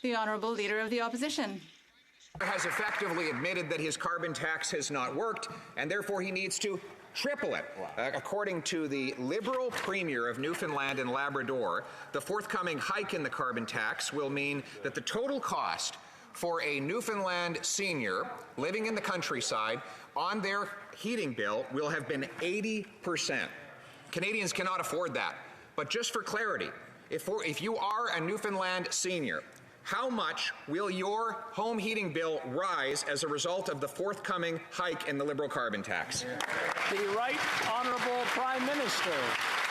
The Honourable Leader of the Opposition. Has effectively admitted that his carbon tax has not worked, and therefore he needs to triple it. According to the Liberal Premier of Newfoundland and Labrador, the forthcoming hike in the carbon tax will mean that the total cost for a Newfoundland senior living in the countryside on their heating bill will have been 80%. Canadians cannot afford that. But just for clarity, if you are a Newfoundland senior, how much will your home heating bill rise as a result of the forthcoming hike in the Liberal carbon tax? The Right Honourable Prime Minister.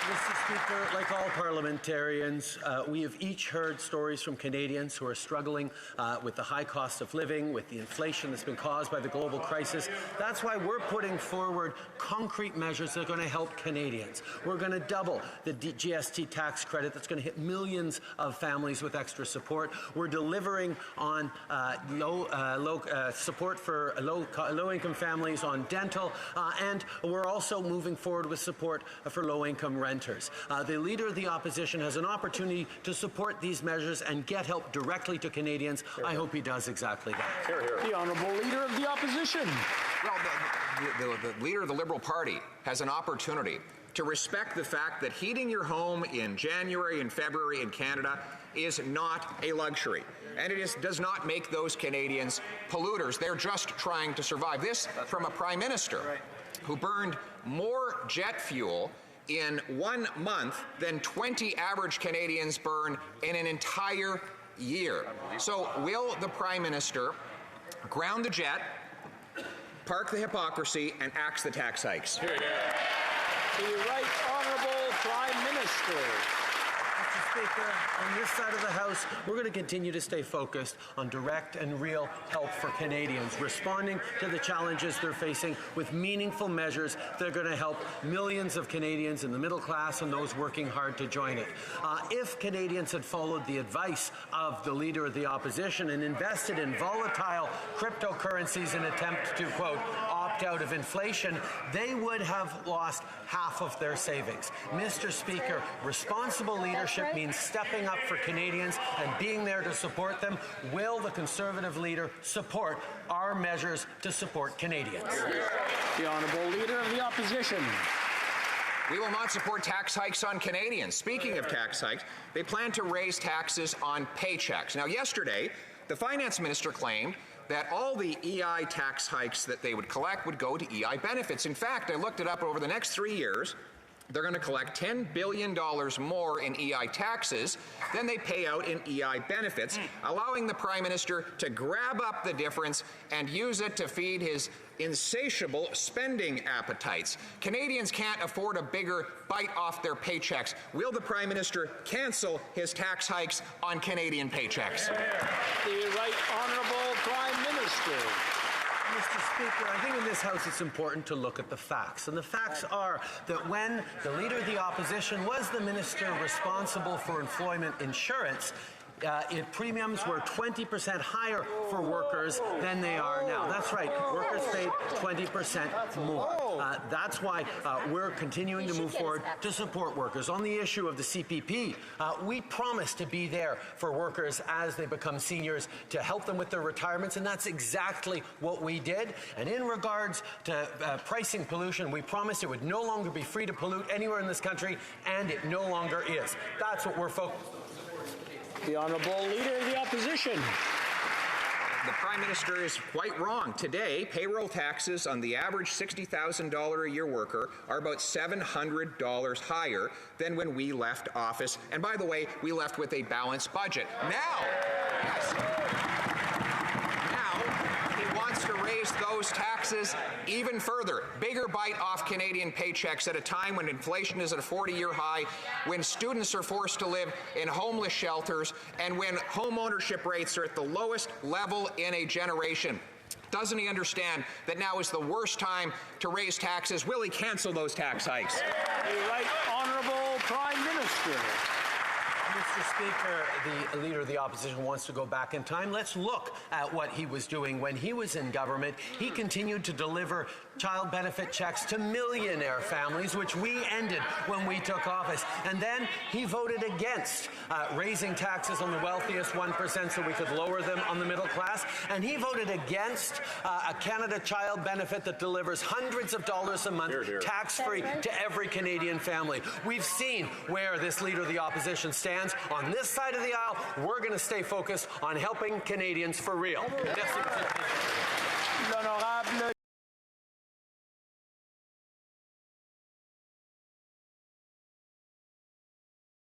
Mr. Speaker, like all parliamentarians, we have each heard stories from Canadians who are struggling with the high cost of living, with the inflation that's been caused by the global crisis. That's why we're putting forward concrete measures that are going to help Canadians. We're going to double the GST tax credit that's going to hit millions of families with extra support. We're delivering on support for low-income families on dental, and we're also moving forward with support for low-income renters. The Leader of the Opposition has an opportunity to support these measures and get help directly to Canadians. I hope he does exactly that. The Honourable Leader of the Opposition. Well, the Leader of the Liberal Party has an opportunity to respect the fact that heating your home in January and February in Canada is not a luxury. And it does not make those Canadians polluters. They're just trying to survive. This from a Prime Minister who burned more jet fuel in 1 month than 20 average Canadians burn in an entire year. So will the Prime Minister ground the jet, park the hypocrisy, and axe the tax hikes? The Right Honourable Prime Minister. Mr. Speaker, on this side of the House, we're going to continue to stay focused on direct and real help for Canadians, responding to the challenges they're facing with meaningful measures that are going to help millions of Canadians in the middle class and those working hard to join it. If Canadians had followed the advice of the Leader of the Opposition and invested in volatile cryptocurrencies in an attempt to, quote, opt out of inflation, they would have lost half of their savings. Mr. Speaker, responsible leadership means stepping up for Canadians and being there to support them. Will the Conservative leader support our measures to support Canadians? The Honourable Leader of the Opposition. We will not support tax hikes on Canadians. Speaking of tax hikes, they plan to raise taxes on paychecks. Now, yesterday, the Finance Minister claimed that all the EI tax hikes that they would collect would go to EI benefits. In fact, I looked it up. Over the next 3 years, they're going to collect $10 billion more in EI taxes than they pay out in EI benefits, allowing the Prime Minister to grab up the difference and use it to feed his insatiable spending appetites. Canadians can't afford a bigger bite off their paychecks. Will the Prime Minister cancel his tax hikes on Canadian paychecks? The Right Honourable Prime Minister. Mr. Speaker, I think in this House it's important to look at the facts. And the facts are that when the Leader of the Opposition was the Minister responsible for employment insurance, premiums were 20% higher for workers than they are now. That's right, workers paid 20% more. That's why we're continuing to move forward to support workers. On the issue of the CPP, we promise to be there for workers as they become seniors to help them with their retirements, and that's exactly what we did. And in regards to pricing pollution, we promised it would no longer be free to pollute anywhere in this country, and it no longer is. That's what we're focused on. The Honourable Leader of the Opposition. The Prime Minister is quite wrong. Today, payroll taxes on the average $60,000 a year worker are about $700 higher than when we left office. And by the way, we left with a balanced budget. Now, he wants to raise those taxes even further. Bigger bite off Canadian paychecks at a time when inflation is at a 40-year high, when students are forced to live in homeless shelters, and when home ownership rates are at the lowest level in a generation. Doesn't he understand that now is the worst time to raise taxes? Will he cancel those tax hikes? The Right Honourable Prime Minister. Mr. Speaker, the Leader of the Opposition wants to go back in time. Let's look at what he was doing when he was in government. He continued to deliver child benefit checks to millionaire families, which we ended when we took office. And then he voted against raising taxes on the wealthiest 1% so we could lower them on the middle class. And he voted against a Canada Child benefit that delivers hundreds of dollars a month tax-free to every Canadian family. We've seen where this Leader of the Opposition stands. On this side of the aisle, we're going to stay focused on helping Canadians for real. Merci, Monsieur le Président.